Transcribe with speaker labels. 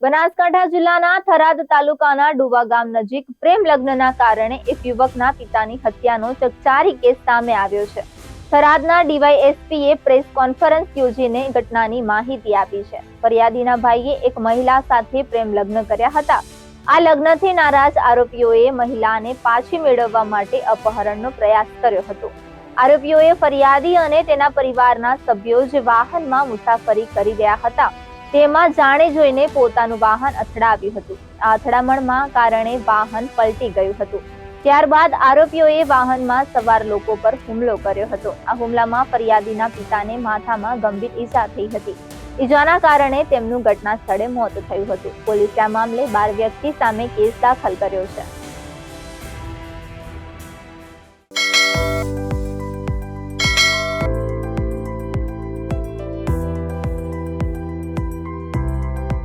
Speaker 1: બનાસકાંઠા જિલ્લાના થરાદ તાલુકાના ડુવા ગામ નજીક પ્રેમ લગ્નના કારણે એક યુવકના પિતાની હત્યાનો ચકચારી કેસ સામે આવ્યો છે. થરાદના ડીવાયએસપીએ પ્રેસ કોન્ફરન્સ યોજીને ઘટનાની માહિતી આપી છે. ફરિયાદીના ભાઈએ એક મહિલા સાથે પ્રેમ લગ્ન કર્યા હતા. આ લગ્નથી નારાજ આરોપીઓએ મહિલાને પાછી મેળવવા માટે અપહરણનો પ્રયાસ કર્યો હતો. આરોપીઓએ ફરિયાદી અને તેના પરિવારના સભ્યો જે વાહનમાં મુસાફરી કરી રહ્યા હતા તેમાં જાણે જોઈને પોતાનું વાહન અથડાવ્યું હતું. આ અથડામણમાં કારણે વાહન પલટી ગયું હતું. ત્યારબાદ આરોપીઓએ વાહનમાં સવાર લોકો પર હુમલો કર્યો હતો. આ હુમલામાં ફરિયાદીના પિતાને માથામાં ગંભીર ઈજા થઈ હતી. ઈજાના કારણે તેમનું ઘટના સ્થળે મોત થયું હતું. પોલીસે આ મામલે 12 વ્યક્તિ સામે કેસ દાખલ કર્યો છે.